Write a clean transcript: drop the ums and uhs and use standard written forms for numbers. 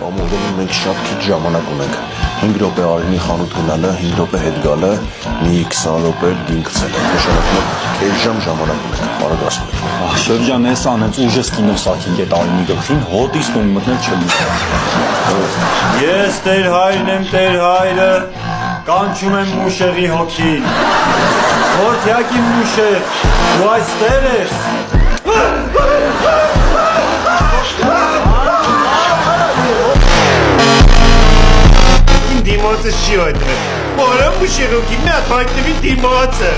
կամովին մենք շատ քիչ ժամանակ ունենք։ 5 րոպե Արինի խանութ գնալը, 5 րոպե հետ գալը, մի 20 րոպե դին գցելը։ Նշանակում է կես ժամ ժամանակ ունենք, բարակացնում եք։ Շրջան էս անեց ուժս կինով սակին գետ Արինի գլխին, հոտից տուն մտնել չլի։ Ես Տեր հայրն եմ, Տեր հայրը, կանչում եմ Մուշեղի հոգին։ Որդյակի Մուշեղ, դու այստեղ ես։ Դիմացը չի այդրել, բորա Մուշեղ հոգին մի հատ հայտնվի դիմացը։